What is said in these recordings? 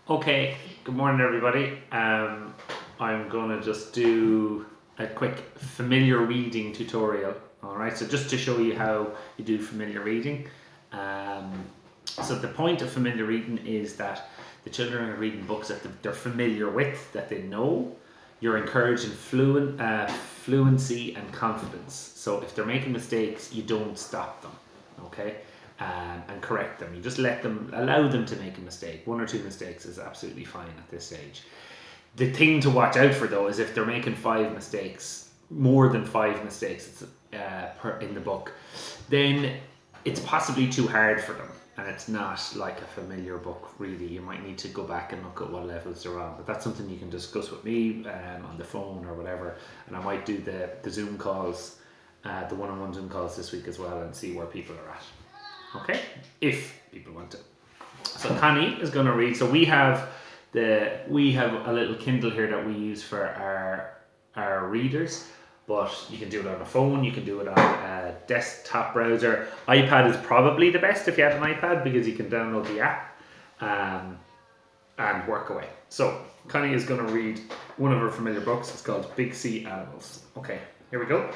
Okay, good morning everybody. I'm gonna just do a quick familiar reading tutorial. Alright, so just to show you how you do familiar reading. So the point of familiar reading is that the children are reading books that they're familiar with, that they know. You're encouraging fluency and confidence. So if they're making mistakes, you don't stop them, okay? And correct them. You just allow them to make a mistake. One or two mistakes is absolutely fine at this stage. The thing to watch out for though is if they're making five mistakes, more than five mistakes in the book, then it's possibly too hard for them, and it's not like a familiar book really. You might need to go back and look at what levels they're on, but that's something you can discuss with me on the phone or whatever, and I might do the Zoom calls, the one-on-one Zoom calls this week as well, and see where people are at. Okay, if people want to. So Connie is going to read. So we have a little Kindle here that we use for our readers, but you can do it on a phone, you can do it on a desktop browser. iPad is probably the best if you have an iPad, because you can download the app and work away. So Connie is going to read one of her familiar books. It's called Big Sea Animals. Okay, here we go.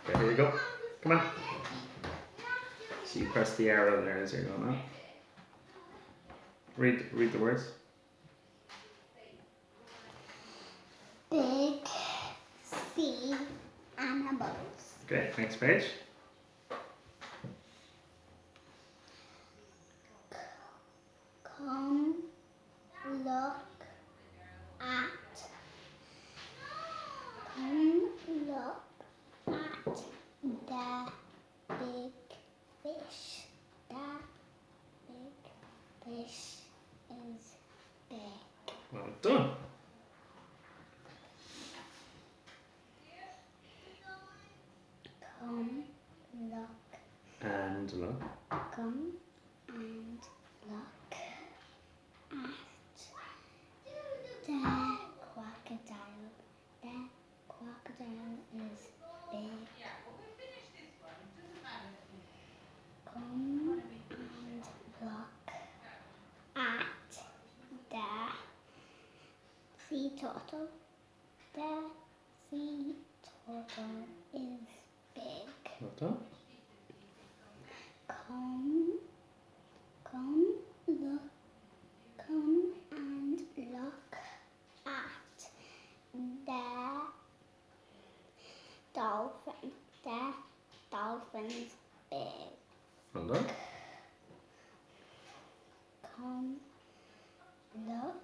Okay, here we go. Come on. So you press the arrow there as you're going on. Read the words. Big sea animals. Okay, next page. Come look at. Come look at the big fish. The big fish is big. Well done. Come look. And look. Come and look at the crocodile. The crocodile is big. Come and look at the sea turtle. The sea turtle is big. Well done. Come look, come and look at the dolphin. The dolphin's big. Well done. Come look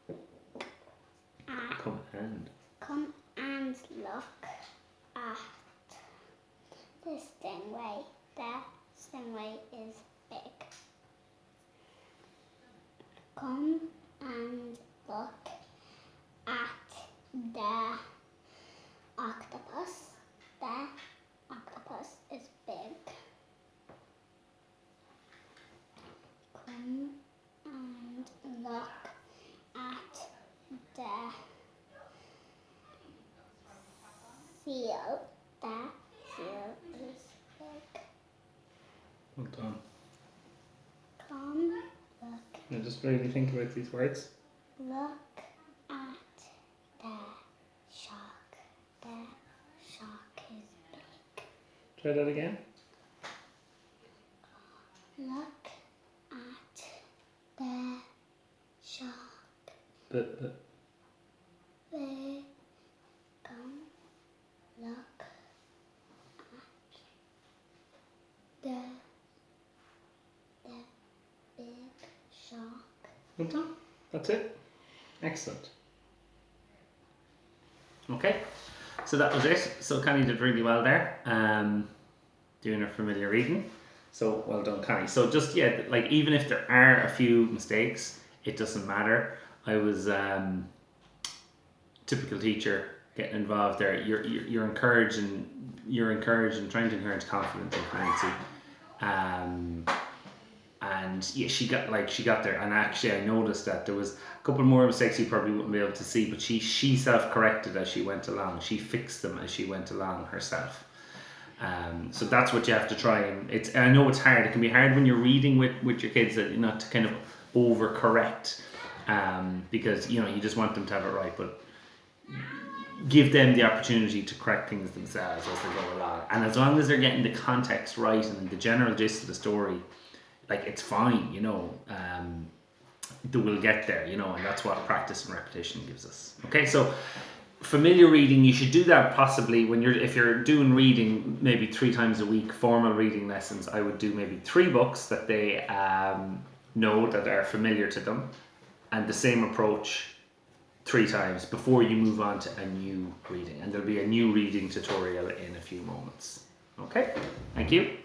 at. Come and look at the stingray. The stingray is big. Come and look at the octopus. The octopus is big. Come and look at the seal. The seal is big. Well done. Come look. Now just really think about these words. Look at the shark. The shark is big. Try that again. Look at the shark. But Big. Come look at the big shark. well done. That's it. Excellent. Okay, so that was it. So Connie did really well there, doing her familiar reading. So well done, Connie. So just like even if there are a few mistakes, it doesn't matter. I was typical teacher getting involved there. You're encouraging, trying to encourage confidence and fluency, and and yeah, she got there, and actually I noticed that there was a couple more mistakes you probably wouldn't be able to see, but she self-corrected as she went along. She fixed them as she went along herself. So that's what you have to try, and I know it's hard. It can be hard when you're reading with your kids, that not to kind of overcorrect, because you just want them to have it right, but give them the opportunity to correct things themselves as they go along. And as long as they're getting the context right and the general gist of the story, like, it's fine, they will get there, and that's what practice and repetition gives us. Okay, so familiar reading, you should do that possibly if you're doing reading maybe 3 times a week, formal reading lessons. I would do maybe 3 books that they know that are familiar to them, and the same approach 3 times before you move on to a new reading. And there'll be a new reading tutorial in a few moments. Okay, thank you.